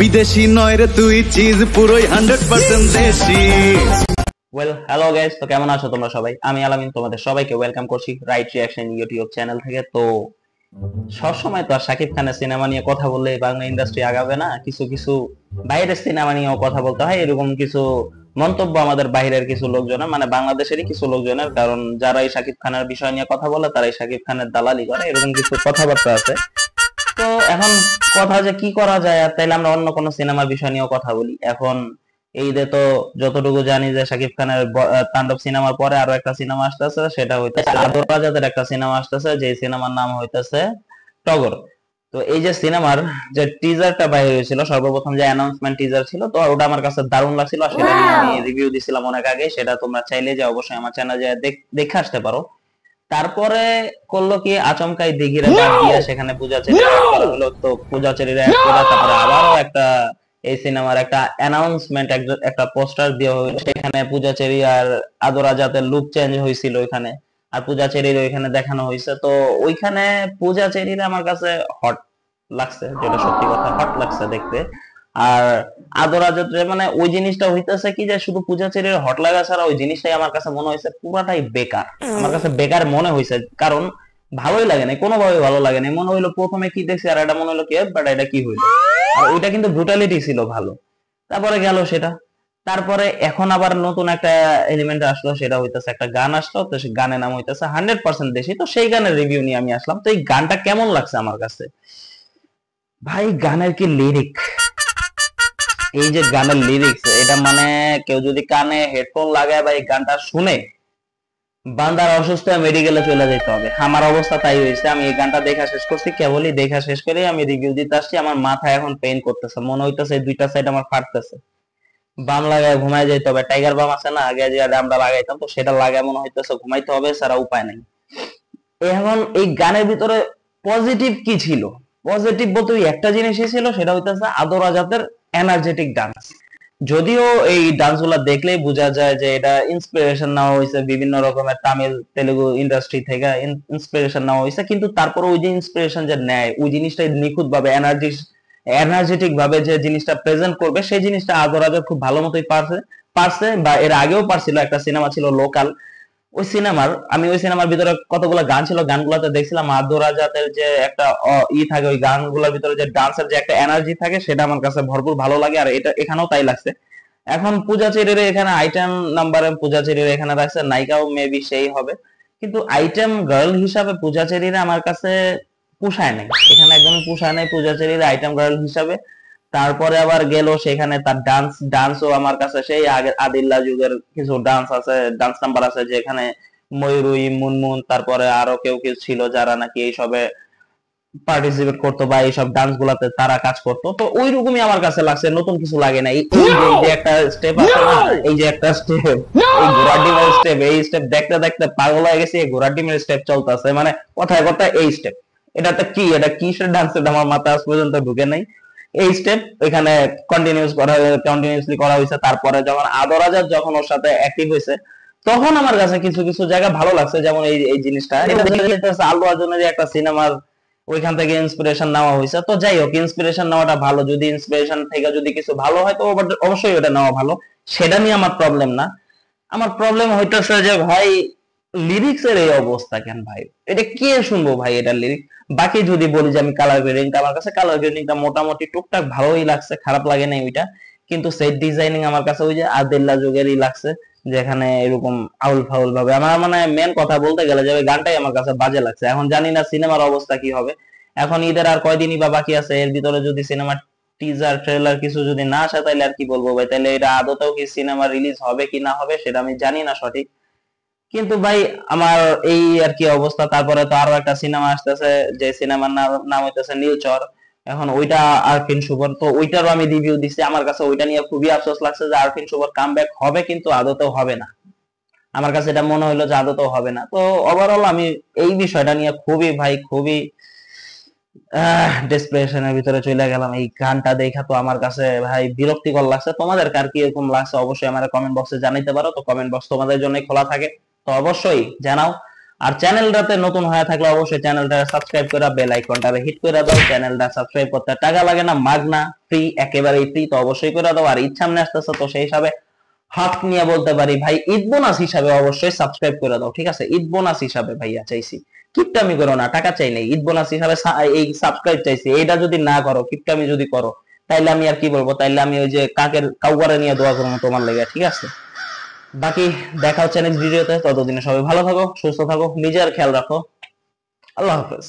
বিদেশি নয় রে তুই, চিজ পুরোই 100% দেশি। হ্যালো গাইস, তো কেমন আছো তোমরা সবাই? আমি আলামিন তোমাদের সবাইকে ওয়েলকাম করছি রাইট রিঅ্যাকশন ইউটিউব চ্যানেল থেকে। তো সবসময় তো আর শাকিব খানের সিনেমা নিয়ে কথা বললে বাংলা ইন্ডাস্ট্রি আগাবে না, কিছু কিছু বাইরের সিনেমা নিয়েও কথা বলতে হয়। এরকম কিছু মন্তব্য আমাদের বাইরের কিছু লোকজনের, মানে বাংলাদেশেরই কিছু লোকজনের, কারণ যারা এই শাকিব খানের বিষয় নিয়ে কথা বলে তারা এই শাকিব খানের দালালি করে, এরকম কিছু কথাবার্তা আছে। তো এখন কথা যে কি করা যায়, আর তাইলে আমরা অন্য কোনো সিনেমার বিষয় নিয়েও কথা বলি। এখন এই যে তো যতটুকু জানি যে শাকিব খানের তাণ্ডব সিনেমার পরে আরো একটা সিনেমা আসতেছে, সেটা হইতেছে আদর রাজাদের একটা সিনেমা আসতেছে, যে সিনেমার নাম হইতেছে টগর। তো এই যে সিনেমার যে টিজারটা বাইরে হয়েছিল, সর্বপ্রথম যে অ্যানাউন্সমেন্ট টিজার ছিল, তো ওটা আমার কাছে দারুণ লাগছিল, আর সেটা নিয়ে আমি রিভিউ দিছিলাম অনেক আগে। সেটা তোমরা চাইলে যে অবশ্যই আমার চ্যানেলে দেখে আসতে পারো। তারপরে করলো কি, আচমকাই দিঘিরা বাদ দিয়ে সেখানে পূজাচেরিরা অ্যাড করা হলো। তো পূজাচেরিরা অ্যাড করে তারপরে আবারও একটা এই সিনেমার একটা অ্যানাউন্সমেন্ট, একটা পোস্টার দেওয়া হলো। সেখানে পূজাচেরি আর আদর রাজাতের লুক চেঞ্জ হয়েছিল ওইখানে, আর পূজাচেরির ওইখানে দেখানো হয়েছে। তো ওইখানে পূজাচেরিরা আমার কাছে হট লাগছে, যেটা সত্যি কথা, হট লাগছে দেখতে। আর আদর রাজাত মানে ওই জিনিসটা হইতেছে কি, যে শুধু পূজাচেরির হট লাগা ছাড়া ওই জিনিসটাই আমার কাছে মনে হয়েছে পুরাটাই বেকার। আমার কাছে বেকার মনে হয়েছে, কারণ ভালোই লাগে না, কোনোভাবে ভালো লাগে না। মনে হইলো প্রথমে কি দেখছি, আর এটা মনে হলো কি বাট এটা কি হইলো। আর ওইটা কিন্তু ব্রুটালিটি ছিল ভালো, তারপরে গেল সেটা। তারপরে এখন আবার নতুন একটা এলিমেন্ট আসলো, সেটা হইতেছে একটা গান আসলো। তো সেই গানের নাম হইতেছে 100% দেশি। তো সেই গানের রিভিউ নিয়ে আমি আসলাম। তো এই গানটা কেমন লাগছে আমার কাছে, ভাই গানের কি লিরিক, এই যে গানের লিরিক্স, এটা মানে কেউ যদি কানে হেডফোন লাগায় বা এই গানটা শুনে, বান্দার অসুস্থ মেডিকেলে চলে যেতে হবে। আমার অবস্থা তাই হয়েছে। আমি এই গানটা দেখা শেষ করছি, কেবলই দেখা শেষ করে আমি রিভিউ দিতে আসছি। আমার মাথা এখন পেইন করতেছে, মনে হইতেছে দুইটা সাইড আমার ফাটতেছে। বাম লাগায় ঘুমায় যেতে হবে। টাইগার বাম আছে না, আগে যে আমরা লাগাইতাম, তো সেটা লাগায় মনে হইতেছে ঘুমাইতে হবে, সারা উপায় নাই। এখন এই গানের ভিতরে পজিটিভ কি ছিল? পজিটিভ বলতে ওই একটা জিনিসই ছিল, সেটা হইতেছে আদর রাজাতের এনার্জেটিক ডান্স। যদিও এই ডান্স গুলা দেখলেই বোঝা যায় যে এটা ইন্সপিরেশন নেওয়া হয়েছে বিভিন্ন রকমের তামিল তেলেগু ইন্ডাস্ট্রি থেকে ইন্সপিরেশন নেওয়া হয়েছে, কিন্তু তারপর ওই যে ইন্সপিরেশন যে নেয়, ওই জিনিসটা নিখুঁত ভাবে এনার্জেটিক ভাবে যে জিনিসটা প্রেজেন্ট করবে, সেই জিনিসটা আদর রাজা খুব ভালো মতোই পারছে, বা এর আগেও পারছিল। একটা সিনেমা ছিল লোকাল, ওই সিনেমার ভিতরে কতগুলো গান ছিল, গানগুলোতে দেখছিলাম আদর রাজাতের যে একটা থাকে, ওই গানগুলোর ভিতরে যে ডান্সের যে একটা এনার্জি থাকে, সেটা আমার কাছে ভরপুর ভালো লাগে। আর এটা এখানেও তাই লাগছে। এখন পূজাচেরির এখানে আইটেম নাম্বারে পূজাচেরির এখানে রাখছে, নায়িকাও মেবি সেই হবে, কিন্তু আইটেম গার্ল হিসাবে পূজাচেরিরা আমার কাছে পোষায় নাই। এখানে একদমই পোষায় নাই পূজাচেরিরা আইটেম গার্ল হিসাবে। তারপরে আবার গেল সেখানে তার ডান্সও আমার কাছে সেই আগে আদিল্লা যুগের কিছু ডান্স আছে, ডান্স নাম্বার আছে, যেখানে ময়ূরী, মুনমুন, তারপরে আরো কেউ কেউ ছিল যারা নাকি এইসবে পার্টিসিপেট করতো বা এইসব ডান্স গুলাতে তারা কাজ করতো। তো ওই রকমই আমার কাছে লাগছে, নতুন কিছু লাগে না। এই যে একটা স্টেপ আছে না, এই যে একটা স্টেপ, এই ঘোড়ার ডিমের স্টেপ, এই স্টেপ দেখতে দেখতে পাগল হয়ে গেছে। এই ঘোড়ার ডিমের স্টেপ চলতেছে, মানে কথায় কথায় এই স্টেপ। এটাতে কি, এটা কিসের ডান্স, এটা আমার মাথায় আজ পর্যন্ত ঢুকে নাই। এই স্টেপ এখানে কন্টিনিউসলি করা হয়েছে। তারপরে যখন আদর রাজা যখন ওর সাথে অ্যাক্টিভ হয়েছে, তখন আমার কাছে কিছু কিছু জায়গা ভালো লাগছে। যেমন এই জিনিসটা, এটা আল্লু অর্জুনের একটা সিনেমার ওইখান থেকে ইন্সপিরেশন নেওয়া হয়েছে। তো যাই হোক, ইন্সপিরেশন নেওয়াটা ভালো, যদি ইন্সপিরেশন থেকে যদি কিছু ভালো হয় তো অবশ্যই ওটা নেওয়া ভালো, সেটা নিয়ে আমার প্রবলেম না। আমার প্রবলেম হইতেছে যে ভাই লিরিক্স এর এই অবস্থা কেন ভাই, এটা কে শুনবো ভাই এটা লিরিক। বাকি যদি বলি যে আমি কালার গ্রেডিংটা, আমার কাছে কালার গ্রেডিংটা মোটামুটি টুকটাক ভালোই লাগছে, খারাপ লাগে নাই ওইটা। কিন্তু সেট ডিজাইনিং আমার কাছে ওই যে আদিল্লা যুগেরই লাগছে, যেখানে এরকম আউল ফাউল ভাবে। আমার মানে মেন কথা বলতে গেলে যে ওই গানটাই আমার কাছে বাজে লাগছে। এখন জানি না সিনেমার অবস্থা কি হবে। এখন ঈদের আর কয়দিনই বা বাকি আছে, এর ভিতরে যদি সিনেমার টিজার ট্রেলার কিছু যদি না আসে, তাহলে আর কি বলবো ভাই, তাহলে এটা আদতেও কি সিনেমা রিলিজ হবে কি না হবে সেটা আমি জানি না সঠিক। কিন্তু ভাই আমার এই আর কি অবস্থা। তারপরে তো আরো একটা সিনেমা আসতেছে, যে সিনেমার নাম হইতেছে নীলচর। এখন ওইটা আরফিন শুভর, তো ওইটারও আমি রিভিউ দিচ্ছি। আমার কাছে ওইটা নিয়ে খুবই আফসোস লাগছে যে আরফিন শুভর কামব্যাক হবে, কিন্তু আদতেও হবে না। আমার কাছে এটা মনে হলো যে আদতেও হবে না। তো ওভারঅল আমি এই বিষয়টা নিয়ে খুবই ভাই খুবই ডেসপারেশনের ভিতরে চলে গেলাম। এই গানটা দেখা তো আমার কাছে ভাই বিরক্তিকর লাগছে। তোমাদের কার কি এরকম লাগছে অবশ্যই আমার কমেন্ট বক্সে জানাইতে পারো। তো কমেন্ট বক্স তোমাদের জন্য খোলা থাকে, তো অবশ্যই জানাও। আর চ্যানেলটাতে নতুন হয়ে থাকলে অবশ্যই চ্যানেলটা সাবস্ক্রাইব করে বেল আইকনটা হিট করে দাও। চ্যানেলটা সাবস্ক্রাইব করতে টাকা লাগে না, মাগনা, ফ্রি, একেবারেই ফ্রি, তো অবশ্যই করে দাও। আর ঈদ সামনে আসতেছে, তো সেই হিসাবে হাত নিয়ে বলতে পারি ভাই, ঈদ বোনাস হিসাবে অবশ্যই সাবস্ক্রাইব করে দাও, ঠিক আছে? ঈদ বোনাস হিসাবে ভাইয়া চাইছি, কিপটামি করো না, টাকা চাই নাই, ঈদ বোনাস হিসাবে এই সাবস্ক্রাইব চাইছি। এইটা যদি না করো, কিপটামি যদি করো, তাইলে আমি আর কি বলবো? তাইলে আমি ওই যে কাউয়ারে নিয়ে দোয়া করবো তোমার লেগে, ঠিক আছে? বাকি দেখা হচ্ছে নেক্সট ভিডিওতে। ততদিনে সবাই ভালো থাকো, সুস্থ থাকো, নিজের খেয়াল রাখো। আল্লাহ হাফেজ।